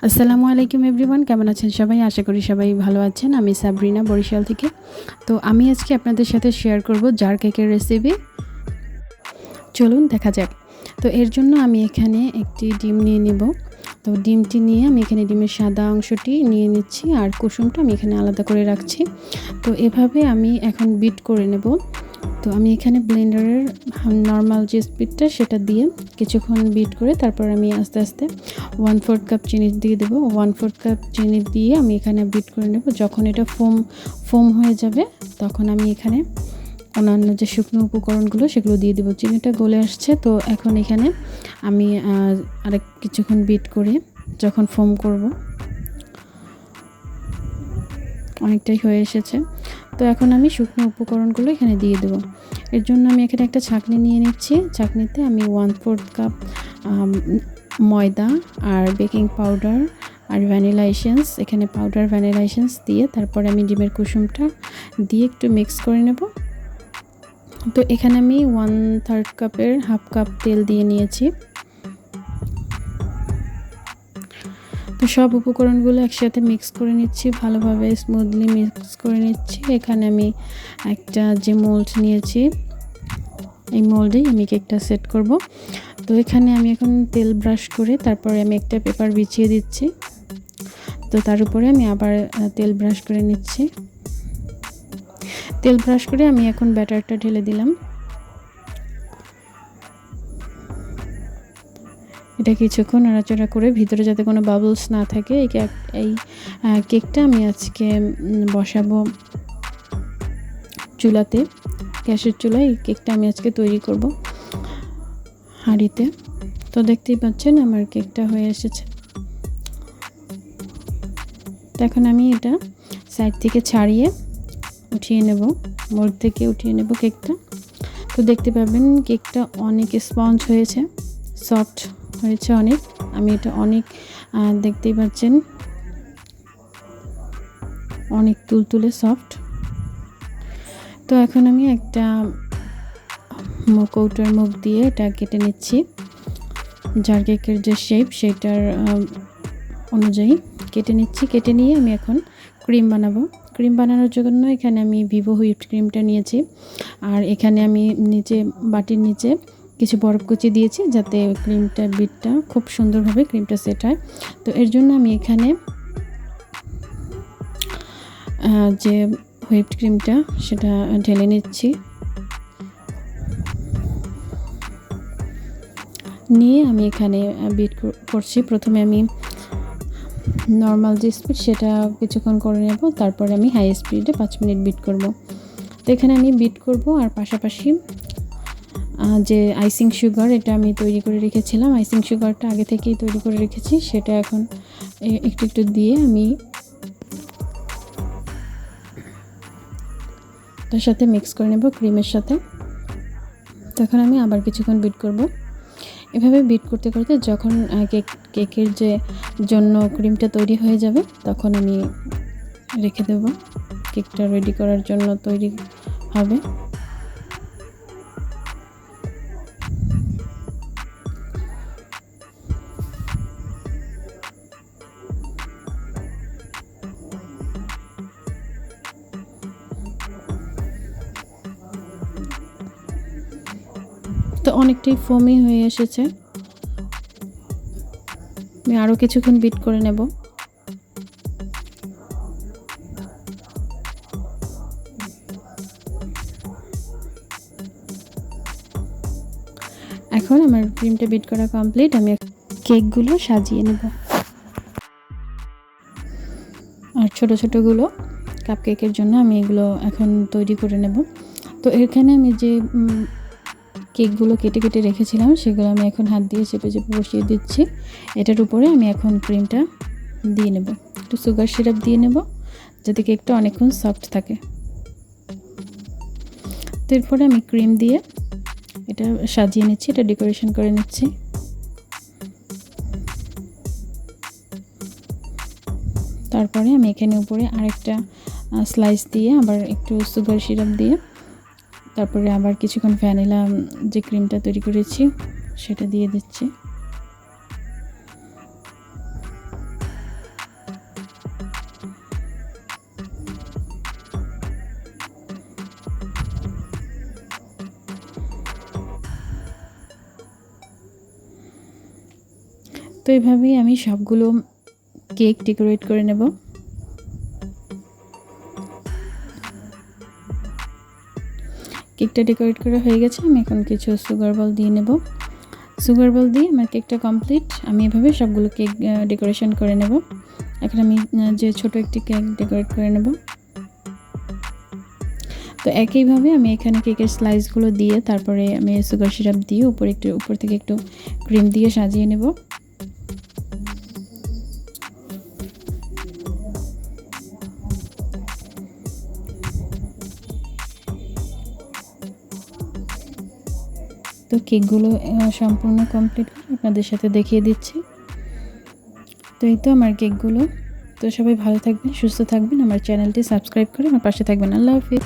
আসসালামু আলাইকুম এভরিওয়ান, কেমন আছেন সবাই? আশা করি সবাই ভালো আছেন। আমি সাবরিনা, বরিশাল থেকে। তো আমি আজকে আপনাদের সাথে শেয়ার করব জার কেকের রেসিপি। চলুন দেখা যাক। তো এর জন্য আমি এখানে একটি ডিম নিয়ে নেব। তো ডিমটি নিয়ে আমি এখানে ডিমের সাদা অংশটি নিয়ে নিচ্ছি, আর কুসুমটা আমি এখানে আলাদা করে রাখছি। তো এভাবে আমি এখন বিট করে নেব। তো আমি এখানে ব্লেন্ডারের নর্মাল যে স্পিডটা সেটা দিয়ে কিছুক্ষণ বিট করে তারপর আমি আস্তে আস্তে 1/4 কাপ চিনি দিয়ে দেবো। 1/4 কাপ চিনি দিয়ে আমি এখানে বিট করে নেব। যখন এটা ফোম হয়ে যাবে তখন আমি এখানে অন্যান্য যে শুকনো উপকরণগুলো সেগুলো দিয়ে দেবো। চিনিটা গলে আসছে, তো এখন এখানে আমি আরেক কিছুক্ষণ বিট করে যখন ফোম করব, অনেকটাই হয়ে এসেছে, তো এখন আমি শুকনো উপকরণগুলো এখানে দিয়ে দেবো। এর জন্য আমি এখানে একটা ছাঁকনি নিয়ে নিচ্ছি। ছাঁকনিতে আমি 1/4 কাপ ময়দা আর বেকিং পাউডার আর ভ্যানিলা এসেন্স, এখানে পাউডার ভ্যানিলা এসেন্স দিয়ে তারপরে আমি ডিমের কুসুমটা দিয়ে একটু মিক্স করে নেব। তো এখানে আমি 1/3 কাপের হাফ কাপ তেল দিয়ে নিয়েছি। তো সব উপকরণগুলো একসাথে মিক্স করে নিচ্ছি, ভালোভাবে স্মুথলি মিক্স করে নিচ্ছি। এখানে আমি একটা যে মোল্ড নিয়েছি, এই মোল্ডেই আমি কেকটা সেট করব। তো এখানে আমি এখন তেল ব্রাশ করে তারপরে আমি একটা পেপার বিছিয়ে দিচ্ছি। তো তার উপরে আমি আবার তেল ব্রাশ করে নিচ্ছি। তেল ব্রাশ করে আমি এখন ব্যাটারটা ঢেলে দিলাম। এটা কিছুক্ষণ নাড়াচাড়া করে ভিতরে যাতে কোনো বাবলস না থাকে, এই কেকটা আমি আজকে বসাবো চুলাতে, গ্যাসের চুলায় এই কেকটা আমি আজকে তৈরি করব হাঁড়িতে। তো দেখতেই পাচ্ছেন আমার কেকটা হয়ে এসেছে। তো এখন আমি এটা সাইড থেকে ছাড়িয়ে উঠিয়ে নেব, মোল্ড থেকে উঠিয়ে নেব কেকটা। তো দেখতে পাবেন কেকটা অনেক স্পঞ্জ হয়েছে, সফট হয়েছে অনেক। আমি এটা অনেক দেখতেই পাচ্ছেন অনেক তুলতুলে সফট। তো এখন আমি একটা কৌটার মুখ দিয়ে এটা কেটে নিচ্ছি। জার কেকের যে শেপ সেটার অনুযায়ী কেটে নিচ্ছি। কেটে নিয়ে আমি এখন ক্রিম বানাবো। ক্রিম বানানোর জন্য এখানে আমি ভিভো হুইপড ক্রিমটা নিয়েছি, আর এখানে আমি বাটির নিচে কিছু বরফ কুচি দিয়েছি যাতে ক্রিমটার বিটটা খুব সুন্দরভাবে ক্রিমটা সেট হয়। তো এর জন্য আমি এখানে যে হুইপড ক্রিমটা সেটা ঢেলে নিচ্ছি। নিয়ে আমি এখানে বিট করছি। প্রথমে আমি নর্মাল যে স্পিড সেটা কিছুক্ষণ করে নেব, তারপরে আমি হাই স্পিডে 5 মিনিট বিট করব। তো এখানে আমি বিট করব, আর পাশাপাশি যে আইসিং সুগার এটা আমি তৈরি করে রেখেছিলাম, আইসিং সুগারটা আগে থেকেই তৈরি করে রেখেছি, সেটা এখন একটু একটু দিয়ে আমি তার সাথে মিক্স করে নেব ক্রিমের সাথে। তখন আমি আবার কিছুক্ষণ বিট করব। এভাবে বিট করতে করতে যখন কেকের যে জন্য ক্রিমটা তৈরি হয়ে যাবে তখন আমি রেখে দেব। কেকটা রেডি করার জন্য তৈরি হবে। তো অনেকটাই ফোমি হয়ে এসেছে, আমি আরও কিছুক্ষণ বিট করে নেব। এখন আমার ক্রিমটা বিট করা কমপ্লিট। আমি কেকগুলো সাজিয়ে নেব, আর ছোট ছোটগুলো কাপ কেকের জন্য আমি এগুলো এখন তৈরি করে নেব। তো এখানে আমি যে কেকগুলো কেটে কেটে রেখেছিলাম সেগুলো আমি এখন হাত দিয়ে চেপে চেপে বসিয়ে দিচ্ছি। এটার উপরে আমি এখন ক্রিমটা দিয়ে নেব, একটু সুগার সিরাপ দিয়ে নেব যাতে কেকটা অনেকক্ষণ সফট থাকে। এরপরে আমি ক্রিম দিয়ে এটা সাজিয়ে নিচ্ছি, এটা ডেকোরেশন করে নিচ্ছি। তারপরে আমি এখানে উপরে আরেকটা স্লাইস দিয়ে আবার একটু সুগার সিরাপ দিয়ে তারপরে আবার কিছুক্ষণ ভ্যানিলা যে ক্রিমটা তৈরি করেছি সেটা দিয়ে দিচ্ছি। তো এইভাবেই আমি সবগুলো কেক ডেকোরেট করে নেব। কেকটা ডেকোরেট করা হয়ে গেছে, আমি এখন কিছু সুগার বল দিয়ে নেব। সুগার বল দিয়ে আমার কেকটা কমপ্লিট। আমি এভাবে সবগুলো কেক ডেকোরেশন করে নেব। এখন আমি যে ছোট একটি কেক ডেকোরেট করে নেব। তো একইভাবে আমি এখানে কেকের স্লাইসগুলো দিয়ে তারপরে আমি সুগার সিরাপ দিয়ে উপর থেকে একটু ক্রিম দিয়ে সাজিয়ে নেব। তো কেকগুলো সম্পূর্ণ কমপ্লিট করে আপনাদের সাথে দেখিয়ে দিচ্ছি। তো এই তো আমার কেকগুলো। তো সবাই ভালো থাকবেন, সুস্থ থাকবেন, আমার চ্যানেলটি সাবস্ক্রাইব করে আমার পাশে থাকবেন। আল্লাহ হাফিজ।